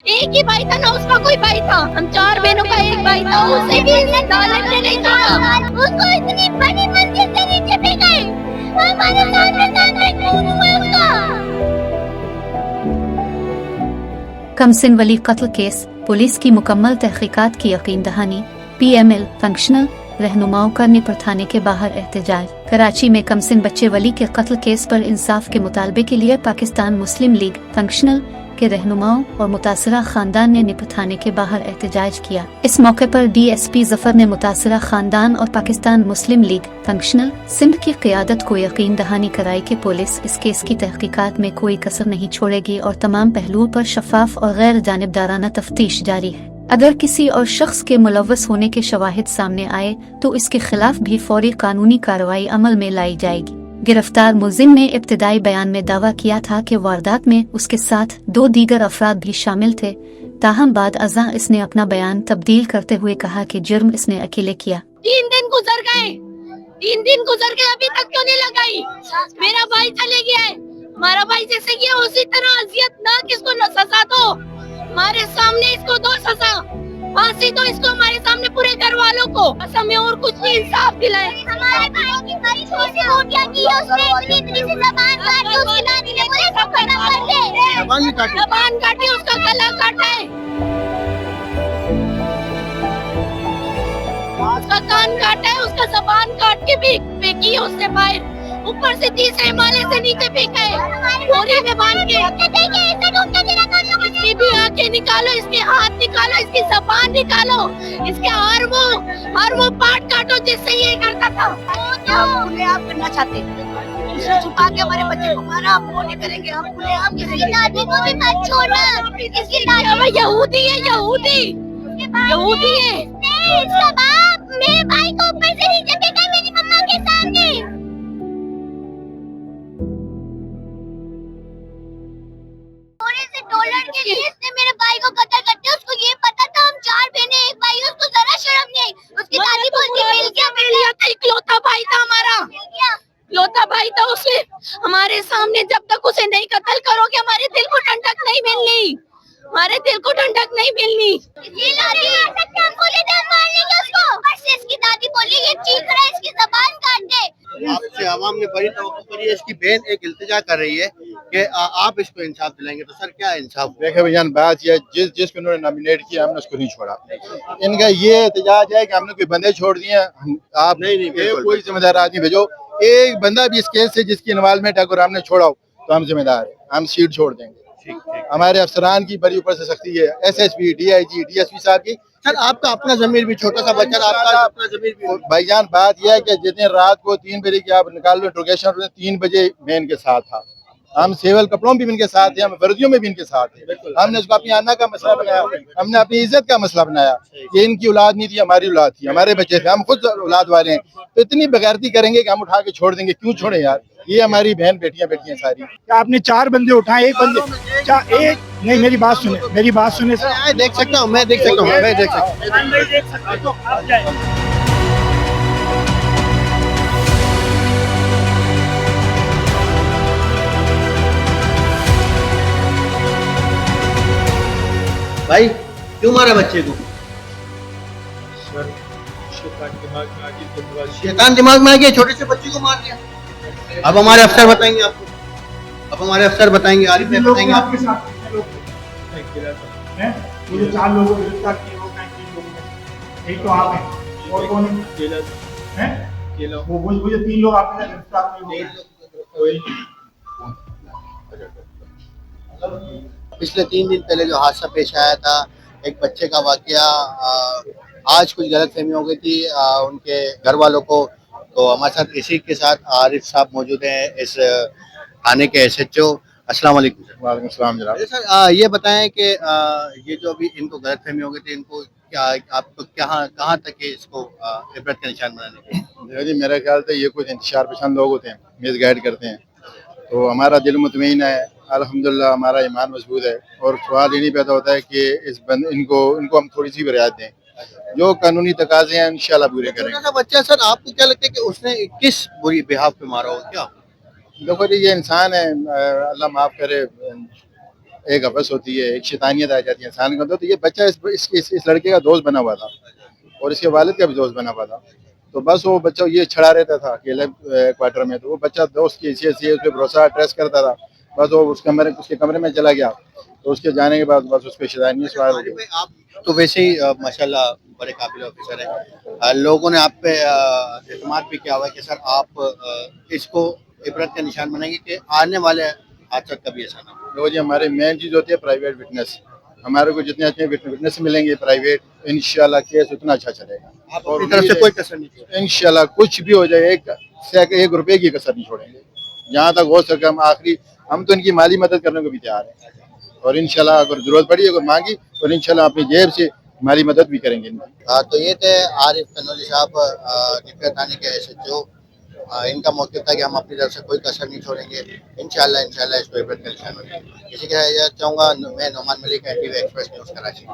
एक ही भाई था ना, उसका कोई भाई था, हम 4 बहनों का एक भाई था, उसे भी दालत ने नहीं छोड़ा। उसको इतनी बड़ी मंजिल से नीचे फेंका, हमारे सामने खून हुआ उसका। कमसिन वली कत्ल केस, पुलिस की मुकम्मल तहकीकात की यकीन दहानी। PML फंक्शनल रहनुमाओं का निपर थाने के बाहर एहतजाज। कराची में कमसिन बच्चे वली के कत्ल केस पर इंसाफ के मुतालबे के लिए पाकिस्तान मुस्लिम लीग फंक्शनल के रहनुमाओं और मुतासरा खानदान ने निपर थाने के बाहर एहतजाज किया। इस मौके पर DSP जफर ने मुतासरा खानदान और पाकिस्तान मुस्लिम लीग फंक्शनल सिंध की क़यादत को यकीन दहानी कराई कि पुलिस इस केस की तहकीकात में कोई कसर नहीं छोड़ेगी और तमाम पहलुओं पर शफाफ और गैर जानिबदाराना तफ्तीश जारी है। अगर किसी और शख्स के मुलव्वस होने के शवाहिद सामने आए तो इसके खिलाफ भी फौरी कानूनी कार्रवाई अमल में लाई जाएगी। गिरफ्तार मुलजिम ने इब्तिदाई बयान में दावा किया था कि वारदात में उसके साथ 2 दीगर अफराद भी शामिल थे। ताहम बाद अज़ा इसने अपना बयान तब्दील करते हुए कहा कि जुर्म इसने अकेले किया। 3 दिन गुजर गए, 3 दिन गुजर गए, अभी तक क्यों नहीं लगाई? मेरा भाई चले गया है, हमारा भाई जैसे किया उसी तरह अजियत ना, किसको न सजा दो, हमारे सामने इसको दो सजा, फांसी दो इसको हमारे सामने पूरे घर वालों को, बस हमें और कुछ नहीं, इंसाफ दिलाए। हमारे भाई की बड़ी छोटी रोटियां की उसने, इतनी सी जबान काटी, उसकी नानी ने बोला इसको खत्म कर दे, जबान काटी, उसका गला काटा है, उसका कान काटा है, उसका जबान काट के भी फेंकी है उसने बाहर, ऊपर से 30 हिमालय से नीचे फेंका है, बोरी में बांध के। इसकी भी आंखें निकालो, इसके हाथ निकालो, इसकी जबान निकालो, इसके हर वो पार्ट काटो जिससे ये करता था। हम खुलेआम करना चाहते हैं, इसे छुपा के हमारे बच्चे को मारा, हम वो नहीं करेंगे, हम खुलेआम करेंगे। दादी को भी मत छोड़ना, इसकी दादी यहूदी है, यहूदी है। इसका बाप मेरे भाई को ऊपर से नीचे फेंका मेरी मम्मा के सामने। थोड़े से डॉलर के लिए इसने मेरे भाई को कत्ल कर दिया। उसको ये पता था हम 4 बहनें एक भाई, उसको जरा शर्म नहीं। उसकी दादी बोलती मिल गया था, इकलौता भाई था हमारा, इकलौता भाई था। उसे हमारे सामने जब तक उसे नहीं कत्ल करोगे हमारे दिल को ठंडक नहीं मिलनी, हमारे दिल को ठंडक नहीं मिलनी। इसकी दादी बोली ये चीख रहा है, इसकी जबान काट दे। आपसे आवाम ने बड़ी तवक्को करी है, इसकी बहन एक इल्तिजा कर रही है कि आप इसको इंसाफ दिलाएंगे, तो सर क्या इंसाफ? देखे भैयान, बात यह जिसको उन्होंने नॉमिनेट किया हमने उसको नहीं छोड़ा। इनका ये एहतजाज है कि हमने कोई बंदे छोड़ दिए, आप नहीं, कोई जिम्मेदार आदमी भेजो। एक बंदा भी इस केस से जिसकी इन्वॉल्वमेंट अगर हमने छोड़ा हो तो हम जिम्मेदार है, हम सीट छोड़ देंगे। हमारे अफसरान की बड़ी ऊपर से सख्ती है, SSP, DIG, DSP साहब की। सर आपका अपना जमीर भी, छोटा सा बच्चा, आपका अपना जमीर भी। भाईजान बात यह है कि जितने रात को 3 बजे की आप निकाल लो इंट्रोगेशन, 3 बजे मैं इनके साथ था। हम सिविल कपड़ों में भी इनके साथ थे, हम वर्दियों में भी इनके साथ थे। हमने उसको अपनी आना का मसला बनाया, हमने अपनी इज्जत का मसला बनाया। ये इनकी औलाद नहीं थी, हमारी औलाद थी, हमारे बच्चे थे, हम खुद औलाद वाले हैं। तो इतनी बेगैरती करेंगे कि हम उठा के छोड़ देंगे? क्यों छोड़े यार, ये हमारी बहन बेटियां सारी। आपने 4 बंदे उठाए, एक बंदे एक नहीं, मेरी बात सुने सर। मैं देख सकता हूँ, मैं देख सकता हूँ। भाई क्यों मारा बच्चे को? सर शैतान दिमाग में आ गया, छोटे से बच्चे को मार दिया। अब हमारे अफसर बताएंगे आपको, अब हमारे अफसर बताएंगे, आरिफ भाई बताएंगे आपको। आपके साथ कितने लोग हैं? मुझे 4 लोगों को गिरफ्तार किए, वो 3 लोग हैं, एक तो आप हैं, और कौन है? वो मुझे 3 लोग आपके साथ गिरफ्तार हुए। पिछले 3 दिन पहले जो हादसा पेश आया था, एक बच्चे का वाकया, आज कुछ गलतफहमी हो गई थी उनके घर वालों को। तो हमारे साथ इसी के साथ आरिफ साहब मौजूद हैं, इस थाने के SHO। अस्सलाम वालेकुम सर। वालेकुम सलाम जनाब। सर ये बताएं कि ये जो अभी इनको गलतफहमी हो गई थी, इनको क्या आपको कहाँ तक इसको इबरत का निशान बनाने जी मेरा ख्याल था ये कुछ इंतशार पसंद लोग होते हैं, मिस गाइड करते हैं। तो हमारा दिल मुतमईन है, अल्हम्दुलिल्लाह हमारा ईमान मजबूत है। और सवाल ये नहीं पैदा होता है कि इनको हम थोड़ी सी भी रियायत दें। जो कानूनी तकाजे हैं इंशाल्लाह पूरे करेंगे। बच्चा सर आपको क्या लगता है कि उसने किस बुरी बिहाफ पे मारा हो? क्या देखो जी, ये इंसान है, अल्लाह माफ करे, एक हवस होती है, एक शैतानियत आ जाती है इंसान के अंदर। तो ये बच्चा इस लड़के का दोस्त बना हुआ था और इसके वालिद का भी दोस्त बना हुआ था। तो बस वो बच्चा ये छड़ा रहता था अकेले क्वार्टर में, तो वो बच्चा दोस्त की हैसियत से उस पर भरोसा ट्रस्ट करता था। बस वो उसके कमरे में चला गया, तो उसके जाने के बाद बस उस पर शैतानियत सवार हो गई। आप तो वैसे ही माशाल्लाह बड़े काबिल ऑफिसर हैं। लोगों ने आप पे एतमाद भी किया हुआ है कि सर आप इसको इबरत का निशान बनाएंगे कि आने वाले हादसा कभी ऐसा ना हो। देखो जी, हमारी मेन चीज़ होती है प्राइवेट विटनेस। हमारे को जितने अच्छे विटनेस मिलेंगे प्राइवेट, इंशाल्लाह केस उतना अच्छा चलेगा। आप अपनी तरफ से कोई कसर नहीं छोड़ेंगे। इंशाल्लाह कुछ भी हो जाए, एक रुपए की कसर नहीं छोड़ेंगे। जहाँ तक हो सके हम तो इनकी माली मदद करने को भी तैयार हैं, और इंशाल्लाह अगर जरूरत पड़ी, अगर मांगी, तो इंशाल्लाह अपनी जेब से माली मदद भी करेंगे इनकी। तो ये थे आरिफ कनौली साहब, डिफेंस थाने के SHO। इनका मौक़िफ़ था कि हम अपनी तरफ से कोई कसर नहीं छोड़ेंगे। इंशाल्लाह इसको इबरत का निशान बनेंगे। इसी के साथ चाहूँगा मैं Noman Malik, NTV express news Karachi.